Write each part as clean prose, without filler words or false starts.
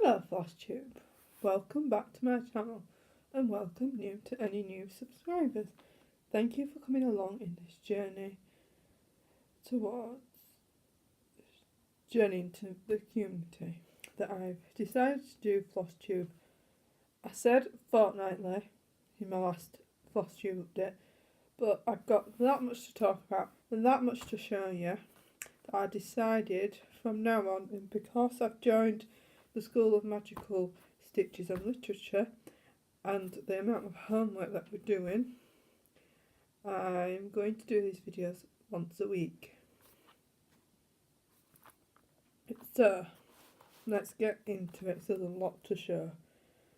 Hello Flosstube, welcome back to my channel and welcome to any new subscribers. Thank you for coming along in this journey into the community that I've decided to do Flosstube. I said fortnightly in my last Flosstube update, but I've got that much to talk about and that much to show you that I decided from now on, and because I've joined the School of Magical Stitches and Literature and the amount of homework that we're doing, I'm going to do these videos once a week. So let's get into it. So there's a lot to show.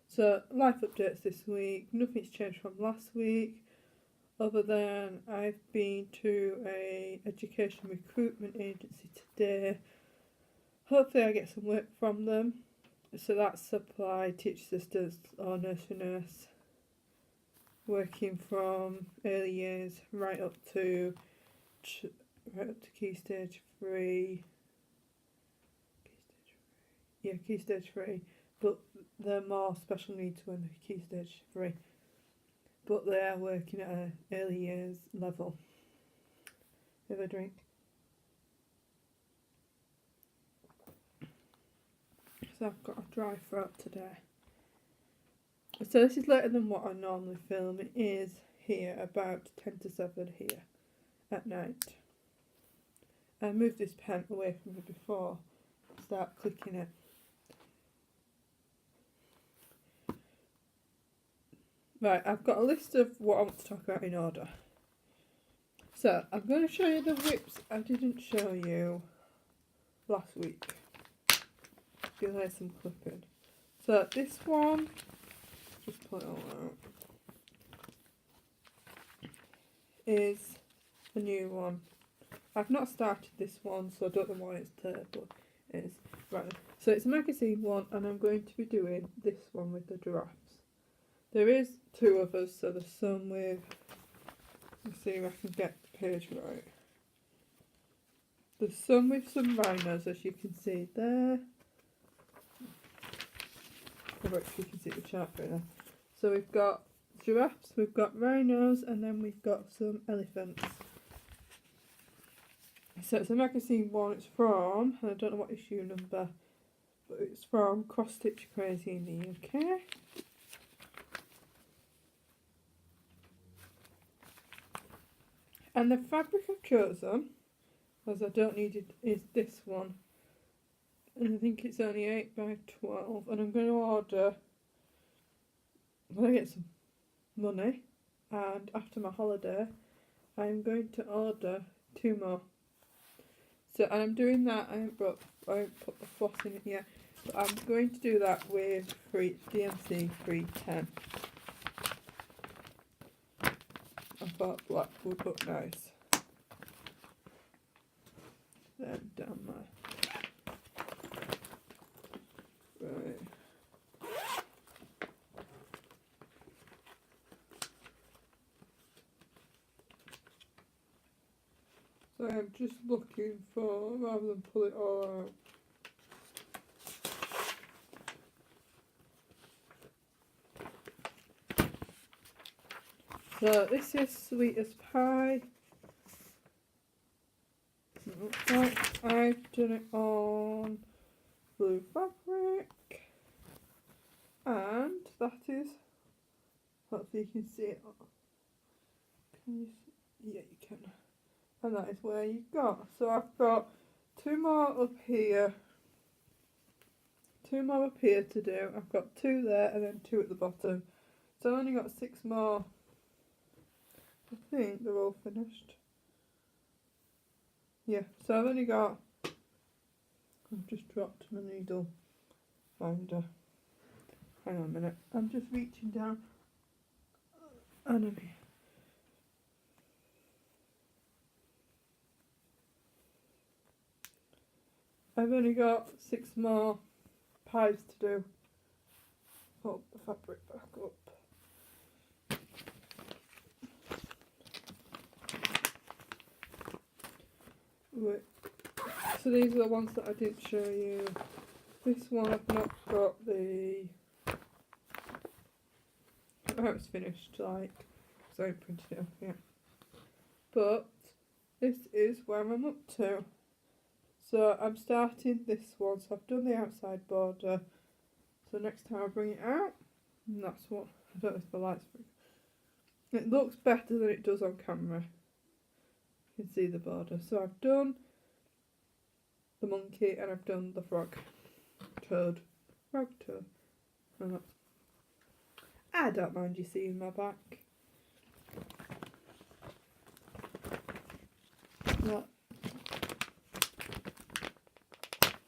So life updates this week. Nothing's changed from last week other than I've been to a education recruitment agency today. Hopefully I get some work from them. So that's supply, teacher assistants or nursery nurse, working from early years right up to key stage 3. Key stage 3. But they're more special needs when they're key stage 3. But they are working at an early years level. Have a drink. So I've got a dry throat today. So this is later than what I normally film. It is here about 10 to 7 here at night. I moved this pen away from me before I start clicking it. Right, I've got a list of what I want to talk about in order. So I'm going to show you the whips I didn't show you last week. You'll hear some clipping. So this one, just pull it all out, is a new one. I've not started this one, so I don't know why it's there, but it is. Right, so it's a magazine one, and I'm going to be doing this one with the giraffes. There is 2 others, so there's some with, let's see if I can get the page right. There's some with some rhinos, as you can see there. I hope you can see the chart right there. So we've got giraffes, we've got rhinos, and then we've got some elephants. So it's a magazine one. It's from, I don't know what issue number, but it's from Cross Stitch Crazy in the UK. And the fabric I've chosen, as I don't need it, is this one. And I think it's only 8 by 12. And I'm going to order, when I get some money, and after my holiday, I'm going to order 2 more. So, and I'm doing that, I haven't put the floss in it yet, but I'm going to do that with DMC 310. I thought black would look nice. Then down there. Right. So I'm just looking for, rather than pull it all out. So this is Sweet as Pie. Looks like I've done it on blue fabric, and that is, hopefully you can see it. Can you see? Yeah, you can. And that is where you got. So I've got 2 more up here. 2 more up here to do. I've got 2 there and then 2 at the bottom. So I've only got 6 more. I think they're all finished. Yeah, so I've only got, I've just dropped my needle finder. Hang on a minute, I'm just reaching down. Enemy. I've only got 6 more pies to do. Put the fabric back up. Right. So these are the ones that I didn't show you This one I've not got the... Oh, it's finished, like, so I haven't printed it off yet. But this is where I'm up to. So I'm starting this one, so I've done the outside border. So next time I bring it out, and that's what, I don't know if the lights bring. It looks better than it does on camera. You can see the border. So I've done the monkey and I've done the frog. Toad. Frog toad. And that's, I don't mind you seeing my back. That.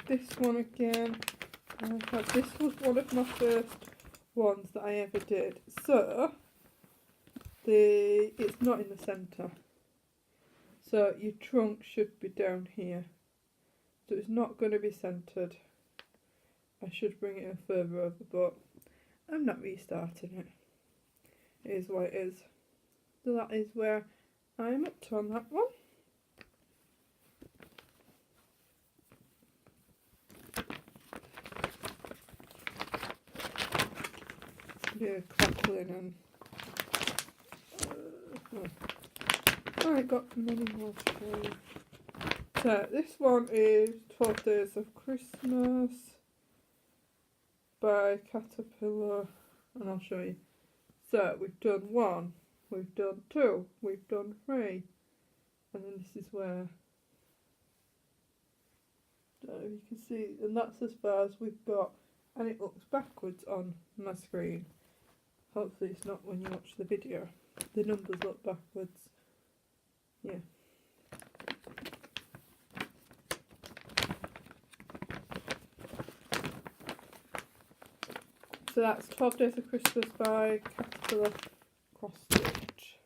This one again. This was one of my first ones that I ever did. So it's not in the centre. So your trunk should be down here. So it's not going to be centred. I should bring it in further over, but I'm not restarting it. It is what it is. So that is where I'm up to on that one. Yeah, crackling and... I got many more to show you. So this one is 12 Days of Christmas by Caterpillar, and I'll show you. So we've done 1, we've done 2, we've done 3, and then this is where you can see, and that's as far as we've got, and it looks backwards on my screen. Hopefully it's not when you watch the video. The numbers look backwards. Yeah. So that's 12 Days of Christmas by Caterpillar Cross Stitch.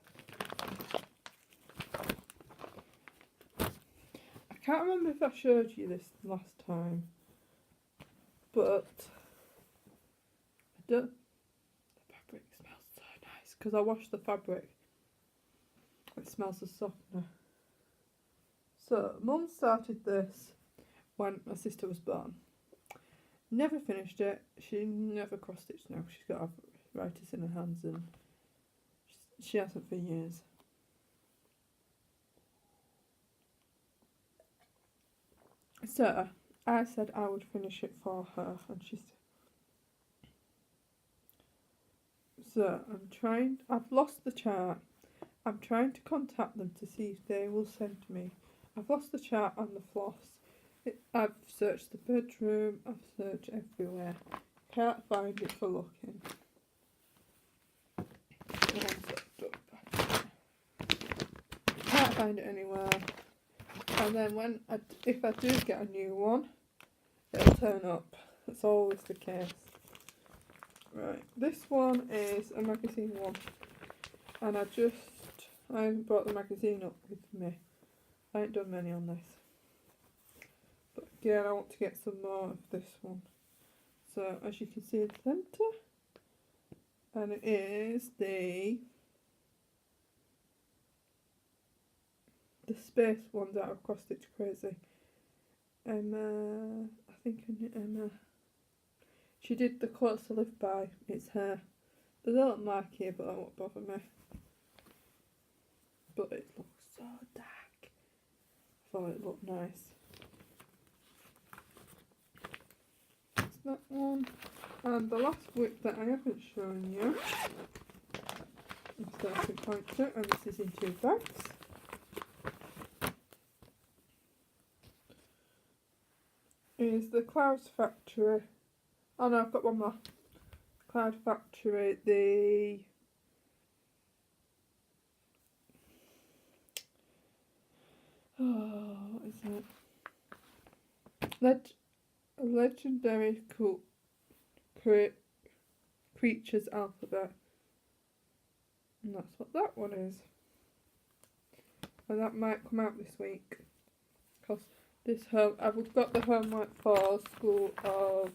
I can't remember if I showed you this last time, but the fabric smells so nice because I washed the fabric. It smells of softener. So Mum started this when my sister was born. Never finished it. She never cross stitched now. She's got arthritis in her hands and she hasn't for years. So I said I would finish it for her, and she said. So I've lost the chart. I'm trying to contact them to see if they will send me. I've lost the chart on the floss. I've searched the bedroom, I've searched everywhere. Can't find it for looking. Can't find it anywhere. And then if I do get a new one, it'll turn up. That's always the case. Right, this one is a magazine one. And I haven't brought the magazine up with me. I ain't done many on this. But again, I want to get some more of this one. So, as you can see in the centre, and it is the space ones out of Cross Stitch Crazy. Emma, I think Emma. She did the Quotes to Live By. It's her. There's a little mark here, but that won't bother me. But it looks so dark. I thought it looked nice. That's that one. And the last whip that I haven't shown you, I'm starting to point to, and this is in 2 bags. Is the Clouds Factory. Oh no, I've got one more. Cloud Factory, what is it? Legendary Creatures Alphabet. And that's what that one is. And that might come out this week. Because I've got the homework for School of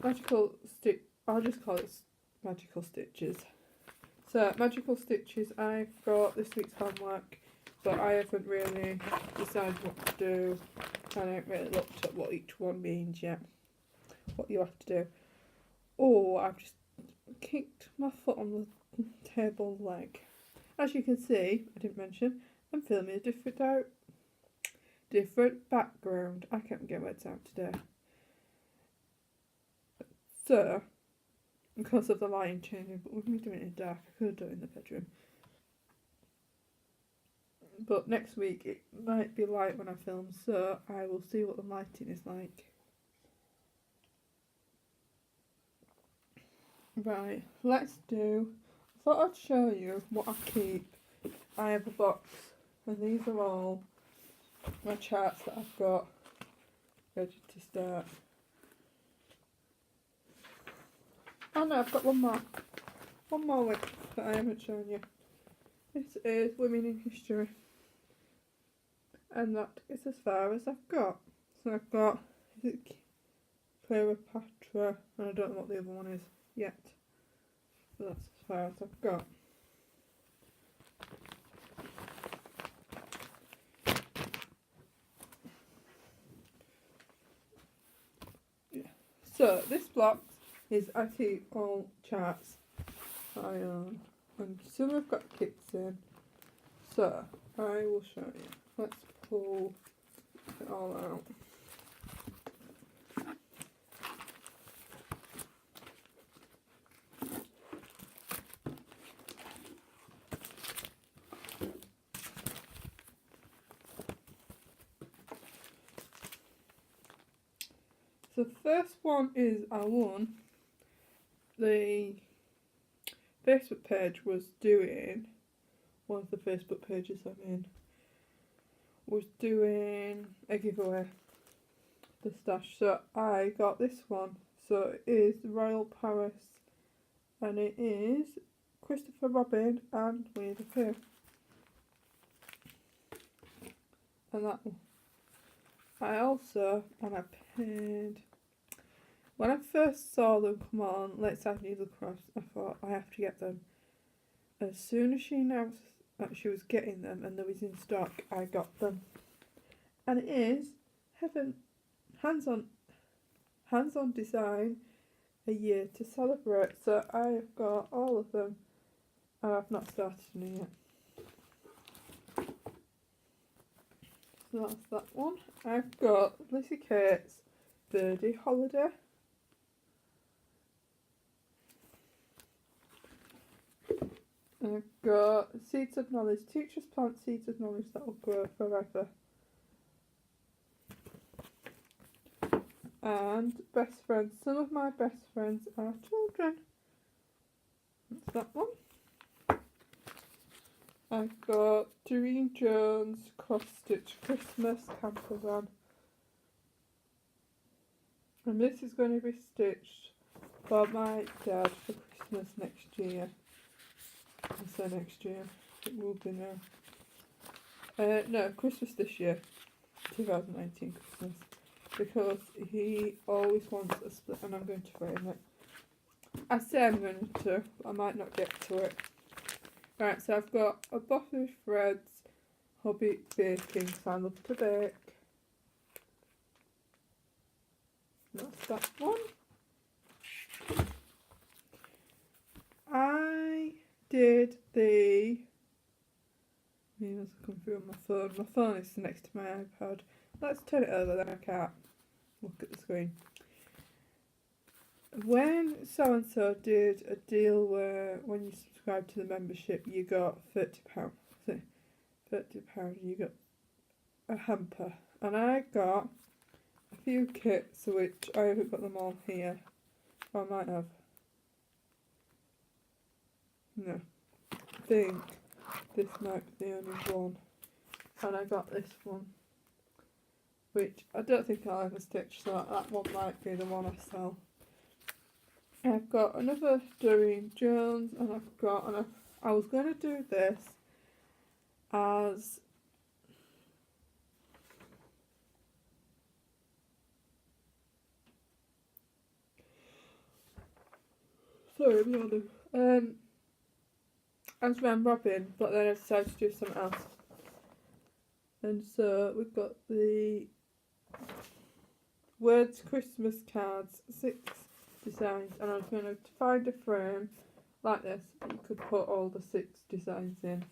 Magical Stitch. I'll just call it Magical Stitches. So, Magical Stitches, I've got this week's homework, but I haven't really decided what to do, and I haven't really looked at what each one means yet. what you have to do. Oh, I've just kicked my foot on the table leg. As you can see, I didn't mention, I'm filming a different background. I can't get words out today. So, because of the lighting changing, but with me doing it in the dark, I could have done it in the bedroom. But next week it might be light when I film, so I will see what the lighting is like. Right, let's do. I thought I'd show you what I keep. I have a box, and these are all my charts that I've got ready to start. Oh no, I've got one more week that I haven't shown you. This is Women in History, and that is as far as I've got. So I've got, is it Cleopatra, and I don't know what the other one is yet. So that's as far as I've got. Yeah. So this block is I keep all charts I own, and some I've got kits in. So I will show you. Let's pull it all out. So the first one is I won. The Facebook page was doing, one of the Facebook pages I'm in, was doing a giveaway, the stash. So I got this one. So it is Royal Paris, and it is Christopher Robin and Winnie the Pooh. And that one. I also, and I paid, when I first saw them come on Let's Have Needle Cross, I thought I have to get them. As soon as she announced that she was getting them and they was in stock, I got them. And it is hands-on design, a year to celebrate. So I've got all of them, and I've not started any yet. So that's that one. I've got Lizzie Kate's Birdie Holiday. I've got Seeds of Knowledge. Teachers plant seeds of knowledge that will grow forever. And Best Friends. Some of my best friends are children. That's that one. I've got Doreen Jones Cross Stitch Christmas Camper Van. And this is going to be stitched for my dad for Christmas next year. I say next year, it will be now. No, Christmas this year, 2019 Christmas. Because he always wants a split, and I'm going to frame it. I say I'm going to, but I might not get to it. Right, so I've got a bottle of threads, hobby baking, so I love to bake. That's that one. I did the... Emails come through on my phone. My phone is next to my iPad. Let's turn it over, then I can't look at the screen. When so-and-so did a deal where when you subscribe to the membership you got £30, you got a hamper. And I got a few kits, which I haven't got them all here. Or I might have. No. I think this might be the only one. And I got this one, which I don't think I'll ever stitch, so that one might be the one I sell. I've got another Doreen Jones, and I've got, and I was going to do this as sorry, I'm yawning. As Round Robin, but then I decided to do something else. And so we've got the words Christmas cards, 6 designs, and I was going to find a frame like this that you could put all the 6 designs in.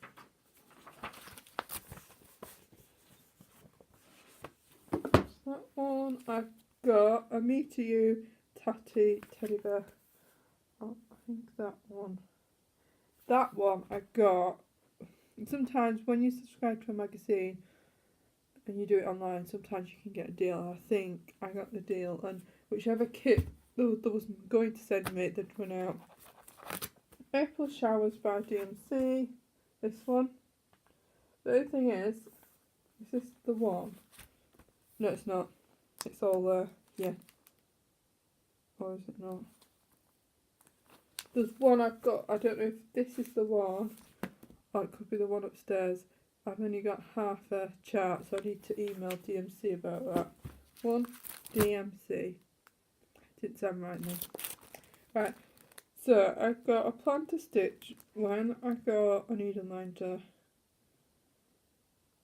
That one I've got a Me to You Tatty teddy bear. Oh, I think that one. That one I got. Sometimes when you subscribe to a magazine and you do it online, sometimes you can get a deal. I think I got the deal, and whichever kit there was going to send me, they'd run out. April Showers by DMC. This one. The only thing is this the one? No, it's not. It's all there. Yeah. Or is it not? There's one I've got. I don't know if this is the one, or it could be the one upstairs. I've only got half a chart, so I need to email DMC about that. One, DMC. Didn't sound right then. Right. So I've got a plan to stitch. When I got a needle minder,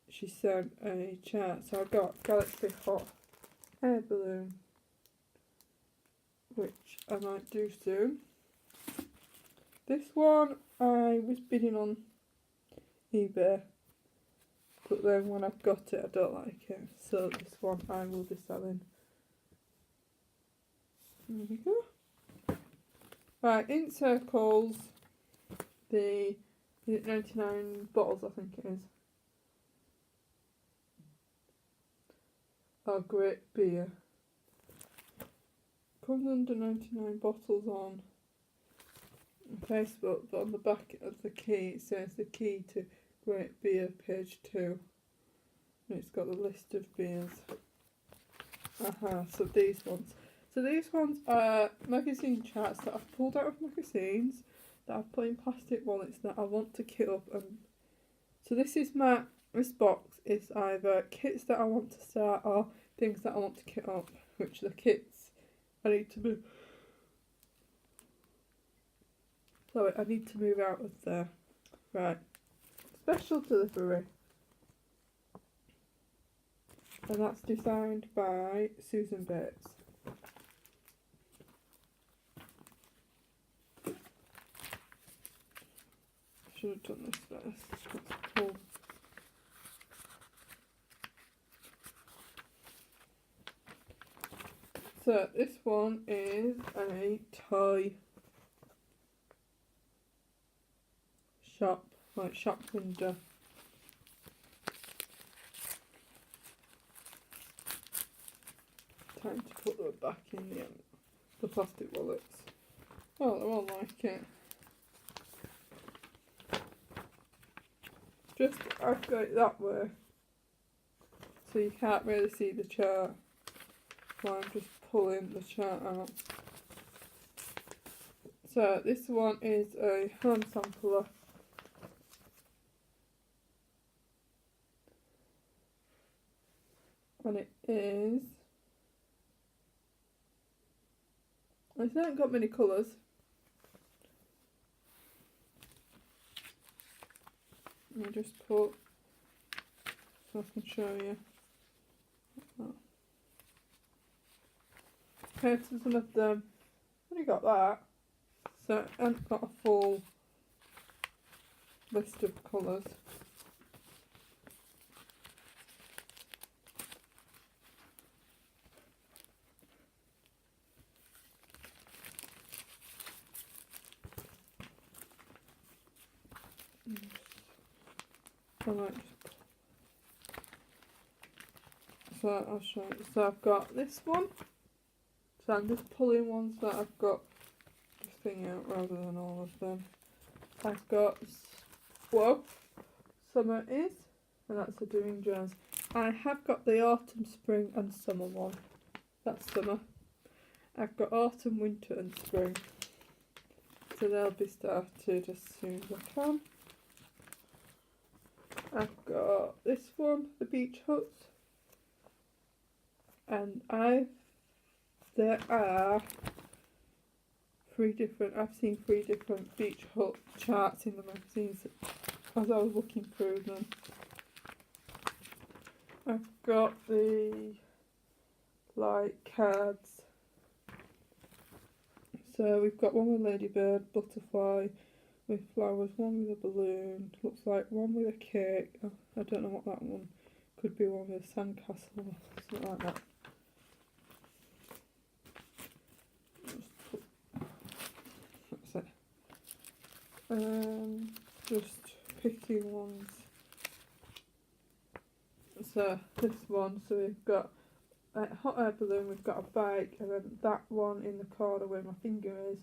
she sent a chart. So I've got Galaxy Hot Air Balloon, which I might do soon. This one I was bidding on eBay, but then when I've got it I don't like it, so this one I will be selling. There we go. Right, in circles, the 99 bottles I think it is. Oh, great beer. Comes under 99 bottles on Facebook, but on the back of the key it says the key to great beer, page 2, and it's got the list of beers. So these ones. So these ones are magazine charts that I've pulled out of magazines that I've put in plastic wallets that I want to kit up. And so this box is either kits that I want to start or things that I want to kit up, which the kits I need to move. Sorry, I need to move out of there. Right. Special delivery. And that's designed by Susan Bates. Should have done this first. Let's pull. So this one is a toy shop, like shop window. Time to put them back in the plastic wallets. Oh, they all like it. Just I've got it that way, so you can't really see the chart. So I'm just pulling the chart out. So this one is a hand sampler. And it is, it's not got many colours. Let me just put, so I can show you. Okay, so some of them, only got that, so I haven't got a full list of colours. So I'll show you. So I've got this one. So I'm just pulling ones that I've got this thing out rather than all of them. I've got summer is, and that's a Doing Jones. I have got the autumn, spring and summer one. That's summer. I've got autumn, winter and spring. So they'll be started as soon as I can. I've got this one, the beach huts. And there are I've seen 3 different beach hut charts in the magazines as I was looking through them. I've got the like cards. So we've got one with ladybird, butterfly with flowers, one with a balloon, looks like one with a cake. Oh, I don't know what that one could be, one with a sandcastle or something like that. That's it. Just picking ones. So this one, so we've got a hot air balloon, we've got a bike, and then that one in the corner where my finger is,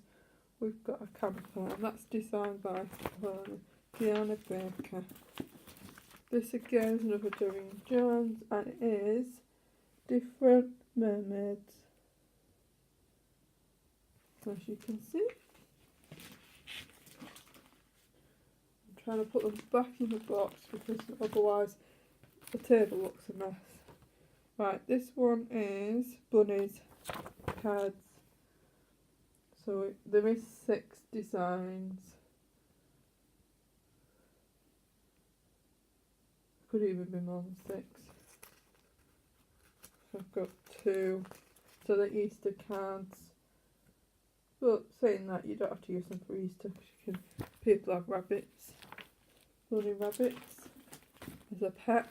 we've got a camper, and that's designed by Fiona Baker. This again is another Doreen Jones, and it is different mermaids, as you can see. I'm trying to put them back in the box because otherwise the table looks a mess. Right, this one is bunnies cards. So there is 6 designs. Could even be more than 6. So I've got 2. So they're Easter cards. But saying that, you don't have to use them for Easter because people have rabbits. Bunny rabbits as a pet.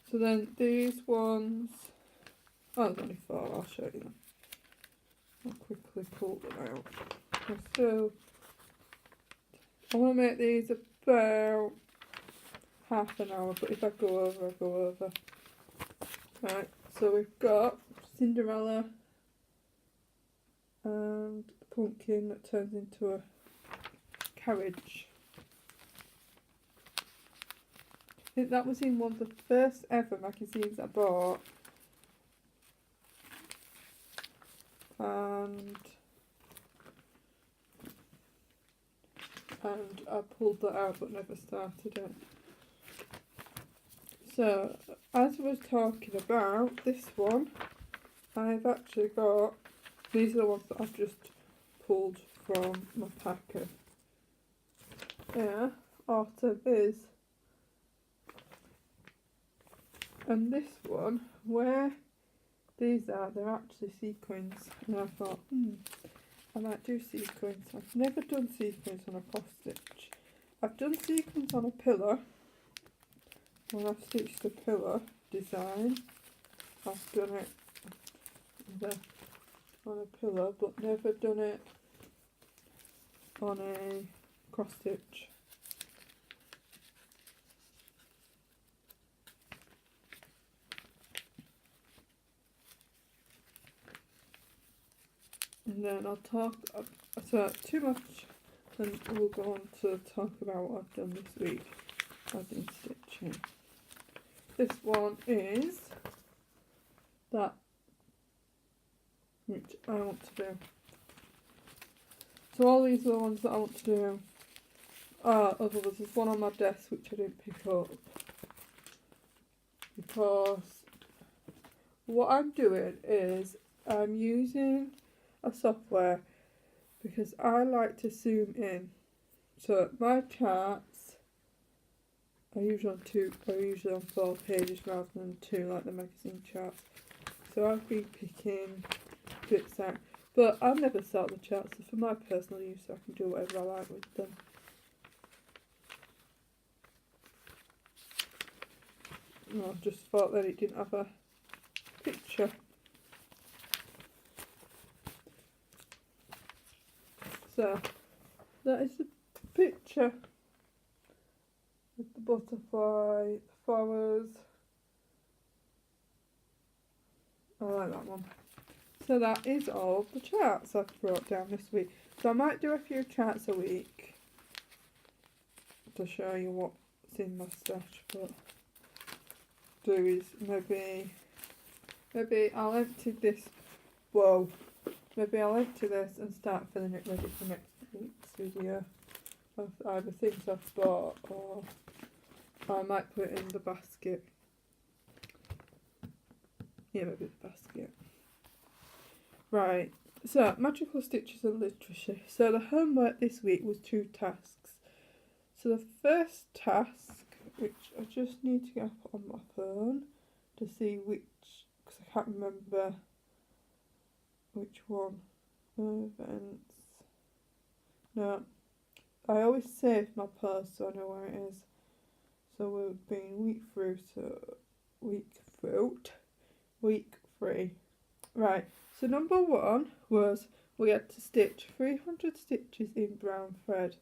So then these ones, oh, there's only 4, I'll show you them. I'll quickly pull them out. So I want to make these about half an hour, but if I go over, I go over. Right, so we've got Cinderella and a pumpkin that turns into a carriage. I think that was in one of the first ever magazines I bought, and I pulled that out but never started it. So as I was talking about this one, I've actually got, these are the ones that I've just pulled from my packet. Yeah, Autumn is. And this one, where these are, they're actually sequins. And I thought, I might do sequins. I've never done sequins on a cross stitch. I've done sequins on a pillar. When I've stitched the pillar design, I've done it on a pillar, but never done it on a cross stitch. And then I'll talk, so too much, then we'll go on to talk about what I've done this week as in stitching. This one is that which I want to do. So all these are the ones that I want to do. Other ones, there's one on my desk which I didn't pick up because what I'm doing is I'm using a software because I like to zoom in. So my charts are usually on 4 pages rather than 2 like the magazine charts. So I've been picking bits out, but I've never sort the charts for my personal use, so I can do whatever I like with them. I just thought that it didn't have a picture. So that is the picture with the butterfly, the flowers. I like that one. So that is all the charts I've brought down this week. So I might do a few charts a week to show you what's in my stash, but do is maybe I'll empty this. Whoa. Maybe I'll empty this and start filling it ready for next week's video of either things I've bought or I might put it in the basket. Yeah, maybe the basket. Right, so magical stitches and literature. So the homework this week was 2 tasks. So the first task, which I just need to get up on my phone, to see which, because I can't remember which one. Events. No, I always save my post so I know where it is. So we've been week through, so week 3. Right, so number 1 was we had to stitch 300 stitches in brown thread.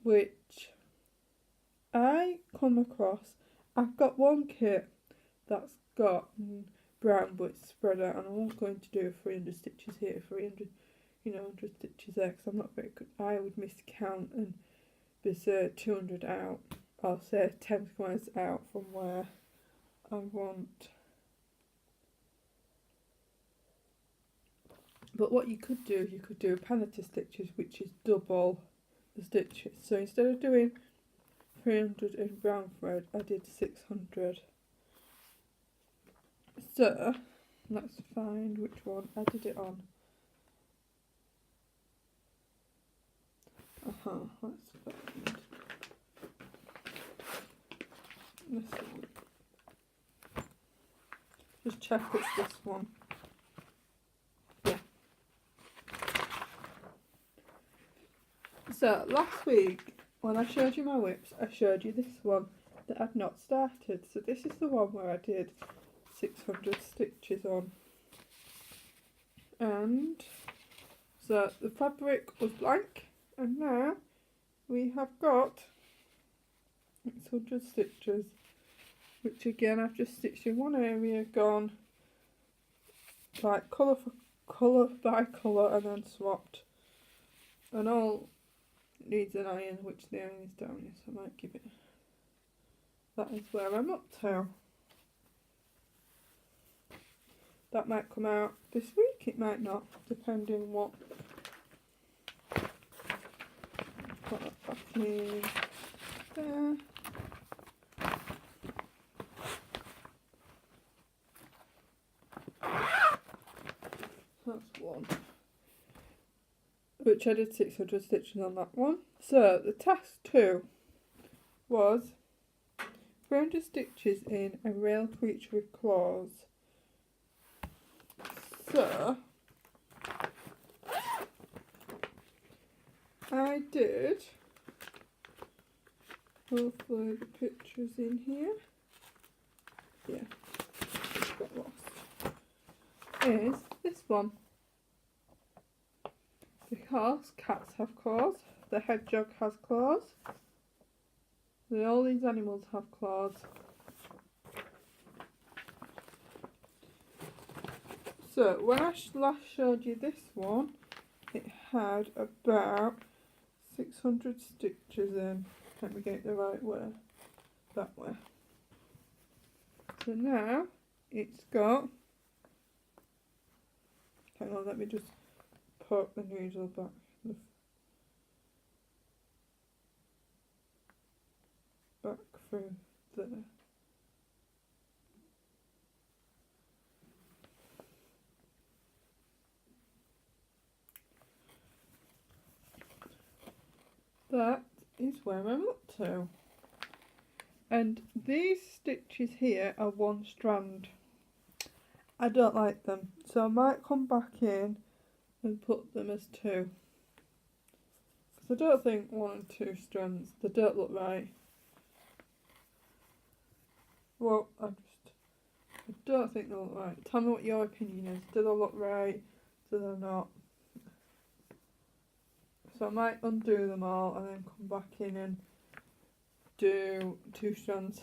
Which I come across. I've got one kit that's got brown but it's spread out, and I'm not going to do 300 stitches here, 300, 100 stitches there, because I'm not very good. I would miscount and be say 200 out, or say 10 squares out from where I want. But what you could do a penalty stitches, which is double the stitches. So instead of doing 300 in brown thread, I did 600. So let's find which one I did it on. Let's find this one. Just check it's this one. Yeah. So last week when I showed you my whips, I showed you this one that I'd not started. So this is the one where I did 600 stitches on. And so the fabric was blank, and now we have got 600 stitches, which again I've just stitched in one area, gone like colour for colour by colour, and then swapped. And all needs an iron, which the iron is down here, so I might give it. That is where I'm up to. That might come out this week, it might not, depending what. Put that back in there. That's one. Which I did 600 stitches on that one. So the task 2 was 300 stitches in a rail creature with claws. So I did, hopefully the picture's in here, yeah, got lost, is this one, because cats have claws, the hedgehog has claws, all these animals have claws. So when I last showed you this one, it had about 600 stitches in. Let me get it the right way. That way. So now it's got. Hang on, let me just poke the needle back. Back through there. That is where I'm up to. And these stitches here are one strand. I don't like them, so I might come back in and put them as 2. Because I don't think 1 and 2 strands, they don't look right. Well, I don't think they look right. Tell me what your opinion is. Do they look right? Do they not? So I might undo them all and then come back in and do 2 strands.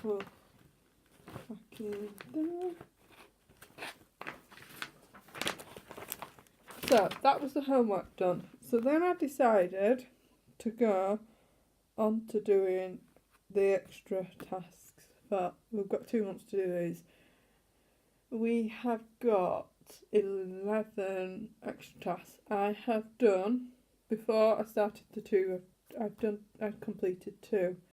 Well, back in there. So that was the homework done. So then I decided to go on to doing the extra tasks. But we've got 2 months to do these. We have got 11 extra tasks. I have done, before I started the 2, I've completed 2.